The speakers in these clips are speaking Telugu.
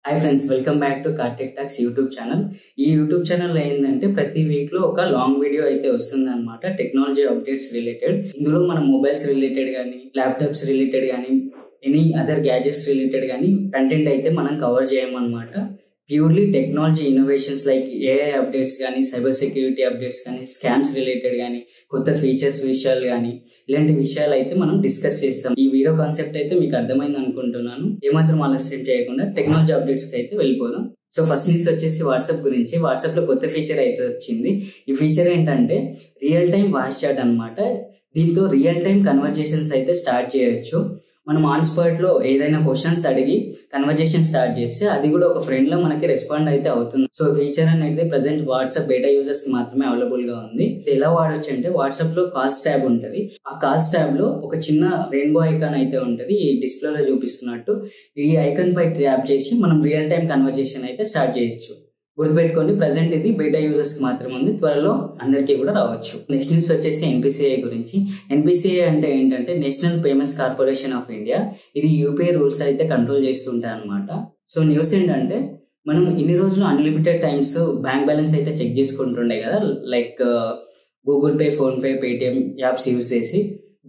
Hi friends, welcome back to cartech talks YouTube channel. ఈ యూట్యూబ్ ఛానల్ ఏంటంటే ప్రతి వీక్ లో ఒక లాంగ్ వీడియో అయితే వస్తుంది అనమాట, టెక్నాలజీ అప్డేట్స్ రిలేటెడ్. ఇందులో మన మొబైల్స్ రిలేటెడ్ కానీ, ల్యాప్టాప్స్ రిలేటెడ్ కానీ, ఎనీ అదర్ గ్యాజెట్స్ రిలేటెడ్ కానీ కంటెంట్ అయితే మనం కవర్ చేయమన్నమాట. Purely technology innovations like AI updates కానీ, సైబర్ సెక్యూరిటీ అప్డేట్స్ కానీ, స్కామ్స్ రిలేటెడ్ కానీ, కొత్త ఫీచర్స్ విషయాలు కానీ, ఇలాంటి విషయాలు అయితే మనం డిస్కస్ చేస్తాం. ఈ వీడియో కాన్సెప్ట్ అయితే మీకు అర్థమైంది అనుకుంటున్నాను. ఏమాత్రం ఆలస్యం చేయకుండా టెక్నాలజీ అప్డేట్స్ అయితే వెళ్ళిపోదాం. సో ఫస్ట్ న్యూస్ వచ్చేసి వాట్సాప్ గురించి. వాట్సాప్ లో కొత్త ఫీచర్ అయితే వచ్చింది. ఈ ఫీచర్ ఏంటంటే రియల్ టైం వాయిస్ చాట్ అనమాట. దీంతో రియల్ టైం కన్వర్జేషన్స్ అయితే స్టార్ట్ చేయొచ్చు. మనం ఆన్ స్పాట్ లో ఏదైనా క్వశ్చన్స్ అడిగి కన్వర్జేషన్ స్టార్ట్ చేస్తే అది కూడా ఒక ఫ్రెండ్ లో మనకి రెస్పాండ్ అయితే అవుతుంది. సో ఫీచర్ అనేది ప్రెసెంట్ వాట్సాప్ బేటా యూజర్స్ కి మాత్రమే అవైలబుల్ గా ఉంది. ఎలా వాడొచ్చు అంటే వాట్సాప్ లో కాల్స్ ట్యాబ్ ఉంటది. ఆ కాల్స్ ట్యాబ్ లో ఒక చిన్న రెయిన్బో ఐకాన్ అయితే ఉంటది, ఈ డిస్ప్లే లో చూపిస్తున్నట్టు. ఈ ఐకాన్ పై ట్యాప్ చేసి మనం రియల్ టైం కన్వర్జేషన్ అయితే స్టార్ట్ చేయొచ్చు. గుర్తుపెట్టుకోండి, ప్రెసెంట్ ఇది బేటా యూజర్స్ కి మాత్రమే ఉంది, త్వరలో అందరికీ కూడా రావచ్చు. నెక్స్ట్ న్యూస్ వచ్చేసి ఎన్పిసిఐ గురించి. ఎన్పిసిఐ అంటే ఏంటంటే national payments corporation of India. ఇది యూపీఐ రూల్స్ అయితే కంట్రోల్ చేస్తుంటాయి అనమాట. సో న్యూస్ ఏంటంటే మనం ఇన్ని రోజులు అన్లిమిటెడ్ టైమ్స్ బ్యాంక్ బ్యాలెన్స్ అయితే చెక్ చేసుకుంటుండే కదా, like Google pay, phone pay, Paytm apps use చేసి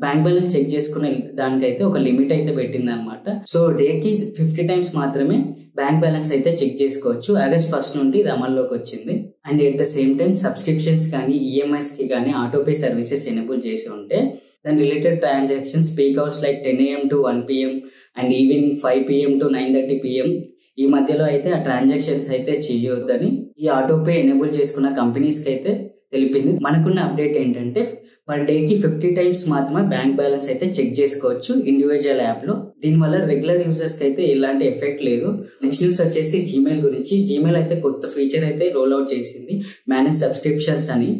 బ్యాంక్ బ్యాలెన్స్ చెక్ చేసుకునే దానికైతే ఒక లిమిట్ అయితే పెట్టింది అనమాట. సో డేకి 50 టైమ్స్ మాత్రమే బ్యాంక్ బ్యాలెన్స్ అయితే చెక్ చేసుకోవచ్చు. ఆగస్ట్ 1 నుండి ఇది అమల్లోకి వచ్చింది. And at the same time subscriptions కానీ, ఈఎంఐస్ కి కానీ ఆటోపే సర్వీసెస్ ఎనేబుల్ చేసి ఉంటే దాని related transactions peak hours like 10 AM to 1 PM and evening 5 PM to 9:30 PM ఈ మధ్యలో అయితే ఆ ట్రాన్సాక్షన్స్ అయితే చేయొద్దని ఈ ఆటోపే ఎనేబుల్ చేసుకున్న కంపెనీస్ కి అయితే తెలిపింది. మనకున్న అప్డేట్ ఏంటంటే పర్ డేకి 50 టైమ్స్ మాత్రమే బ్యాంక్ బ్యాలెన్స్ అయితే చెక్ చేసుకోవచ్చు ఇండివిజువల్ యాప్ లో. దీనివల్ల రెగ్యులర్ యూజర్స్ కి అయితే ఎలాంటి ఎఫెక్ట్ లేదు. నెక్స్ట్ న్యూస్ వచ్చేసి జీమెయిల్ గురించి. జీమెయిల్ అయితే కొత్త ఫీచర్ అయితే రోల్ అవుట్ చేసింది, మేనేజ్ సబ్స్క్రిప్షన్స్ అని.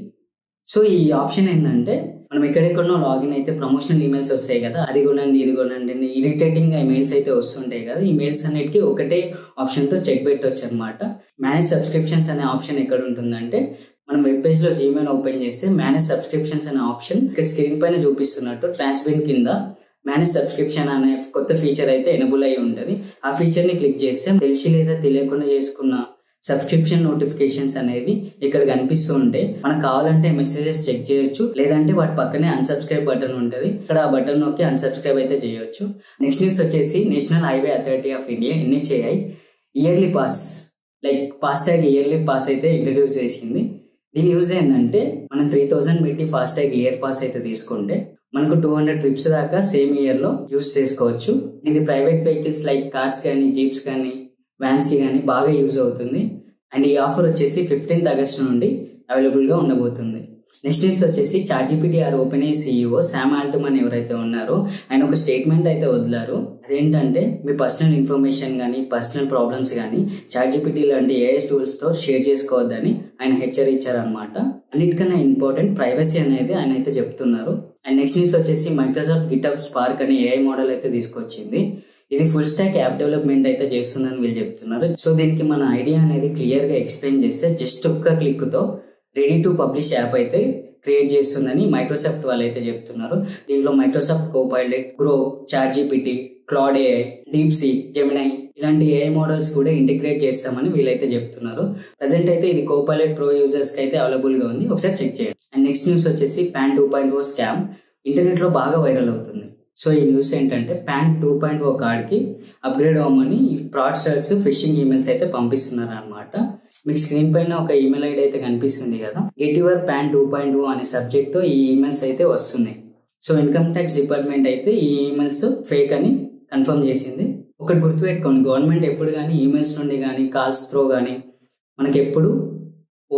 సో ఈ ఆప్షన్ ఏంటంటే మనం ఎక్కడెక్కడో లాగిన్ అయితే ప్రమోషనల్ ఈమెయిల్స్ వస్తాయి కదా, అది కొనండి ఇది కొనండి, ఇరిటేటింగ్ మెయిల్స్ అయితే వస్తుంటాయి కదా. ఈ మెయిల్స్ అన్నిటికీ ఒకటే ఆప్షన్ తో చెక్ పెట్టవచ్చు అనమాట. మేనేజ్ సబ్స్క్రిప్షన్స్ అనే ఆప్షన్ ఎక్కడ ఉంటుందంటే మనం వెబ్ పేజ్ లో జీమెయిల్ ఓపెన్ చేస్తే మేనేజ్ సబ్స్క్రిప్షన్స్ అనే ఆప్షన్ ఇక్కడ స్క్రీన్ పైన చూపిస్తున్నట్టు ట్రాన్స్క్రిప్షన్ కింద మేనేజ్ సబ్స్క్రిప్షన్ అనే కొత్త ఫీచర్ అయితే ఎనేబుల్ అయి ఉంటుంది. ఆ ఫీచర్ ని క్లిక్ చేస్తే తెలిసి లేదా తెలియకుండా చేసుకున్న సబ్స్క్రిప్షన్ నోటిఫికేషన్స్ అనేది ఇక్కడ కనిపిస్తూ ఉంటే మనకు కావాలంటే మెసేజెస్ చెక్ చేయొచ్చు, లేదంటే వాటి పక్కనే అన్సబ్స్క్రైబ్ బటన్ ఉంటుంది, ఇక్కడ ఆ బటన్ నొక్కి అన్సబ్స్క్రైబ్ అయితే చేయొచ్చు. నెక్స్ట్ న్యూస్ వచ్చేసి national highway authority of India NHAI yearly pass like FASTag yearly pass అయితే ఇంట్రడ్యూస్ చేసింది. దీని యూజ్ ఏంటంటే మనం 3000 పెట్టి ఫాస్టాగ్ ఇయర్ పాస్ అయితే తీసుకుంటే మనకు 200 ట్రిప్స్ దాకా సేమ్ ఇయర్ లో యూజ్ చేసుకోవచ్చు. ఇది ప్రైవేట్ వెహికల్స్ లైక్ కార్స్ కానీ, జీప్స్ కానీ, వ్యాన్స్ కి కానీ బాగా యూజ్ అవుతుంది. అండ్ ఈ ఆఫర్ వచ్చేసి 15th ఆగస్ట్ నుండి అవైలబుల్ గా ఉండబోతుంది. నెక్స్ట్ న్యూస్ వచ్చేసి ChatGPT OpenAI CEO Sam Altman ఎవరైతే ఉన్నారో ఆయన ఒక స్టేట్మెంట్ అయితే వదిలారు. అదేంటంటే మీ పర్సనల్ ఇన్ఫర్మేషన్ కానీ, పర్సనల్ ప్రాబ్లమ్స్ కానీ ChatGPT లాంటి AI టూల్స్ తో షేర్ చేసుకోవద్దని ఆయన హెచ్చరించారనమాట. అన్నిటికన్నా ఇంపార్టెంట్ ప్రైవసీ అనేది ఆయన అయితే చెప్తున్నారు. అండ్ నెక్స్ట్ న్యూస్ వచ్చేసి మైక్రోసాఫ్ట్ గిటబ్ స్పార్క్ అనే AI మోడల్ అయితే తీసుకొచ్చింది. ఇది ఫుల్ స్టాక్ యాప్ డెవలప్మెంట్ అయితే చేస్తుందని వీళ్ళు చెప్తున్నారు. సో దీనికి మన ఐడియా అనేది క్లియర్ గా ఎక్స్ప్లెయిన్ చేస్తే జస్ట్ ఒక్క క్లిక్ తో రెడీ టు పబ్లిష్ యాప్ అయితే క్రియేట్ చేస్తుందని మైక్రోసాఫ్ట్ వాళ్ళు అయితే చెప్తున్నారు. దీంట్లో Microsoft Copilot, grow, ChatGPT, cloud AI, DeepSeek, Gemini ఇలాంటి AI మోడల్స్ కూడా ఇంటిగ్రేట్ చేస్తామని వీళ్ళైతే చెప్తున్నారు. ప్రజెంట్ అయితే ఇది కోపైలట్ ప్రో యూజర్స్ కి అయితే అవైలబుల్ గా ఉంది, ఒకసారి చెక్ చేయండి. అండ్ నెక్స్ట్ న్యూస్ వచ్చేసి PAN 2.0 స్కామ్ ఇంటర్నెట్ లో బాగా వైరల్ అవుతుంది. సో ఈ న్యూస్ ఏంటంటే PAN 2.0 కార్డ్కి అప్గ్రేడ్ అవ్వమని ఫ్రాడ్స్టర్స్ ఫిషింగ్ ఈమెయిల్స్ అయితే పంపిస్తున్నారు అనమాట. మీకు స్క్రీన్ పైన ఒక ఈమెయిల్ ఐడి అయితే కనిపిస్తుంది కదా, గెట్ యువర్ PAN 2.0 అనే సబ్జెక్ట్ తో ఈ ఈమెయిల్స్ అయితే వస్తున్నాయి. సో ఇన్కమ్ ట్యాక్స్ డిపార్ట్మెంట్ అయితే ఈ ఈమెయిల్స్ ఫేక్ అని కన్ఫర్మ్ చేసింది. ఒకటి గుర్తుపెట్టుకోండి, గవర్నమెంట్ ఎప్పుడు కానీ ఈమెయిల్స్ నుండి కానీ, కాల్స్ త్రో కానీ మనకి ఎప్పుడు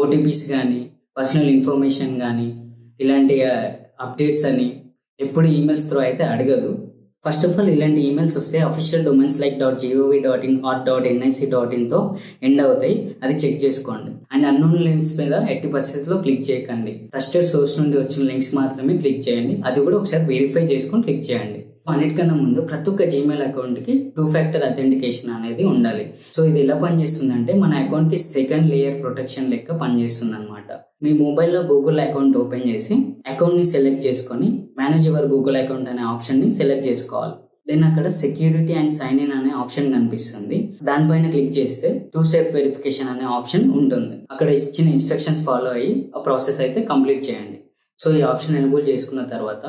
OTPs కానీ, పర్సనల్ ఇన్ఫర్మేషన్ కానీ, ఇలాంటి అప్డేట్స్ అని ఎప్పుడు ఈమెయిల్స్ త్రో అయితే అడగదు. ఫస్ట్ ఆఫ్ ఆల్ ఇలాంటి ఈమెయిల్స్ వస్తే official domains like .gov.in or .nic.in తో ఎండ్ అవుతాయి, అది చెక్ చేసుకోండి. అండ్ అన్నోన్ లింక్స్ మీద ఎట్టి పరిస్థితుల్లో క్లిక్ చేయకండి. ట్రస్టెడ్ సోర్స్ నుండి వచ్చిన లింక్స్ మాత్రమే క్లిక్ చేయండి, అది కూడా ఒకసారి వెరిఫై చేసుకొని క్లిక్ చేయండి. అన్నిటికన్నా ముందు ప్రతి ఒక్క జీమెయిల్ అకౌంట్ కి 2-factor అథెంటికేషన్ అనేది ఉండాలి. సో ఇది ఎలా పనిచేస్తుందంటే మన అకౌంట్ కి సెకండ్ లేయర్ ప్రొటెక్షన్ లెక్క పనిచేస్తుంది అనమాట. మీ మొబైల్లో గూగుల్ అకౌంట్ ఓపెన్ చేసి అకౌంట్ ని సెలెక్ట్ చేసుకొని మేనేజ్ యువర్ గూగుల్ అకౌంట్ అనే ఆప్షన్ ని సెలెక్ట్ చేసుకోవాలి. దెన్ అక్కడ సెక్యూరిటీ అండ్ సైన్ ఇన్ అనే ఆప్షన్ కనిపిస్తుంది. దానిపైన క్లిక్ చేస్తే 2 స్టెప్ వెరిఫికేషన్ అనే ఆప్షన్ ఉంటుంది. అక్కడ ఇచ్చిన ఇన్స్ట్రక్షన్స్ ఫాలో అయ్యి ఆ ప్రాసెస్ అయితే కంప్లీట్ చేయండి. సో ఈ ఆప్షన్ ఎనేబుల్ చేసుకున్న తర్వాత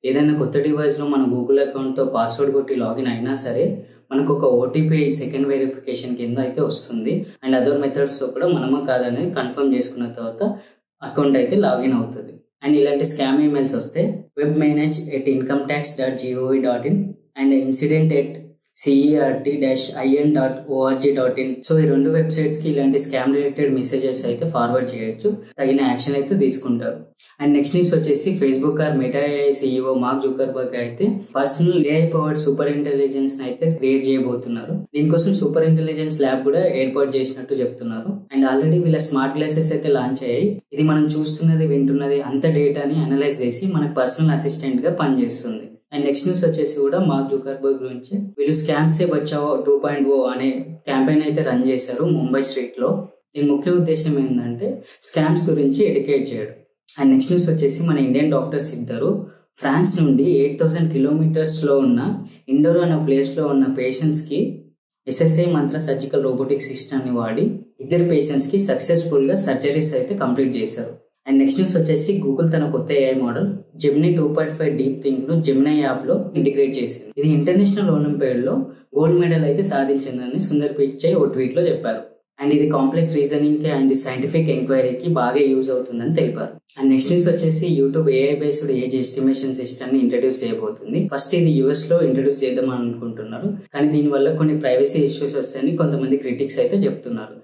ఏదైనా కొత్త డివైస్లో మన గూగుల్ అకౌంట్తో పాస్వర్డ్ కొట్టి లాగిన్ అయినా సరే మనకు ఒక ఓటీపీ సెకండ్ వెరిఫికేషన్ కింద అయితే వస్తుంది. అండ్ అదర్ మెథడ్స్తో కూడా మనమా కాదని కన్ఫర్మ్ చేసుకున్న తర్వాత అకౌంట్ అయితే లాగిన్ అవుతుంది. అండ్ ఇలాంటి స్కామ్ ఈమెయిల్స్ వస్తే webmanage@incometax.gov.in అండ్ incident@cert-in.org.in. సో ఈ 2 వెబ్సైట్స్ కి ఇలాంటి స్కామ్ రిలేటెడ్ మెసేజెస్ అయితే ఫార్వర్డ్ చేయొచ్చు. తగిన యాక్షన్ అయితే తీసుకుంటారు. అండ్ నెక్స్ట్ న్యూస్ వచ్చేసి Facebook or Meta AI CEO Mark Zuckerberg అయితే personal AI powered super intelligence అయితే క్రియేట్ చేయబోతున్నారు. దీనికోసం సూపర్ ఇంటెలిజెన్స్ ల్యాబ్ కూడా ఏర్పాటు చేసినట్టు చెప్తున్నారు. అండ్ ఆల్రెడీ వీళ్ళ స్మార్ట్ గ్లాసెస్ అయితే లాంచ్ అయ్యాయి. ఇది మనం చూస్తున్నది వింటున్నది అంత డేటాని అనలైజ్ చేసి మనకు పర్సనల్ అసిస్టెంట్ గా పనిచేస్తుంది. అండ్ నెక్స్ట్ న్యూస్ వచ్చేసి కూడా మార్క్ జుకర్బర్గ్ గురించి వీళ్ళు స్కామ్ సే బచావో 2.0 అనే క్యాంపెయిన్ అయితే రన్ చేశారు ముంబై స్ట్రీట్ లో. దీని ముఖ్య ఉద్దేశం ఏంటంటే స్కామ్స్ గురించి ఎడ్యుకేట్ చేయడం. అండ్ నెక్స్ట్ న్యూస్ వచ్చేసి మన ఇండియన్ డాక్టర్స్ ఇద్దరు ఫ్రాన్స్ నుండి 8,000 kilometers లో ఉన్న ఇండోర్ అనే ప్లేస్ లో ఉన్న పేషెంట్స్ కి SSA మంత్ర సర్జికల్ రోబోటిక్ సిస్టమ్ ని వాడి ఇద్దరు పేషెంట్స్ కి సక్సెస్ఫుల్ గా సర్జరీస్ అయితే కంప్లీట్ చేశారు. అండ్ నెక్స్ట్ న్యూస్ వచ్చేసి గూగుల్ తన కొత్త AI model Gemini 2.5 deep think ను జెమినీ యాప్ లో ఇంటిగ్రేట్ చేసింది. ఇది ఇంటర్నేషనల్ ఒలింపియాడ్ లో గోల్డ్ మెడల్ అయితే సాధించిందని సుందర్ పిచ్చై ఓ ట్వీట్ లో చెప్పారు. అండ్ ఇది కాంప్లెక్స్ రీజనింగ్ కి అండ్ సైంటిఫిక్ ఎంక్వైరీకి బాగా యూజ్ అవుతుందని తెలిపారు. అండ్ నెక్స్ట్ న్యూస్ వచ్చేసి YouTube AI based age estimation system ని ఇంట్రడ్యూస్ చేయబోతుంది. ఫస్ట్ ఇది US లో ఇంట్రడ్యూస్ చేద్దాం అనుకుంటున్నారు, కానీ దీనివల్ల కొన్ని ప్రైవసీ ఇష్యూస్ వస్తాయని కొంతమంది క్రిటిక్స్ అయితే చెప్తున్నారు.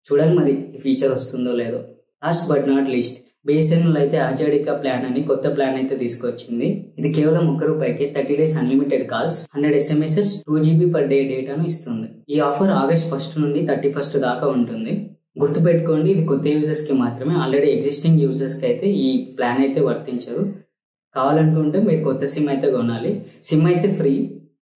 చూడాలి మరి ఈ ఫీచర్ వస్తుందో లేదో. Last but not least BSNL అయితే ఆజాడికా ప్లాన్ అని కొత్త ప్లాన్ అయితే తీసుకొచ్చింది. ఇది కేవలం ₹1 30 days unlimited calls, 100 SMS, 2 GB per day డేటాను ఇస్తుంది. ఈ ఆఫర్ August 1 నుండి 31 దాకా ఉంటుంది. గుర్తుపెట్టుకోండి, ఇది కొత్త యూజర్స్ కి మాత్రమే. ఆల్రెడీ ఎగ్జిస్టింగ్ యూజర్స్ కి అయితే ఈ ప్లాన్ అయితే వర్తించదు. కావాలనుకుంటే మీరు కొత్త సిమ్ అయితే కొనాలి. సిమ్ అయితే ఫ్రీ,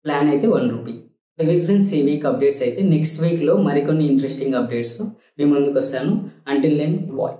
ప్లాన్ అయితే ₹1. ఇవి ఫ్రెండ్స్ ఈ వీక్ అప్డేట్స్ అయితే. నెక్స్ట్ వీక్ లో మరికొన్ని ఇంట్రెస్టింగ్ అప్డేట్స్ మీ ముందుకు వస్తాను. Until then bye.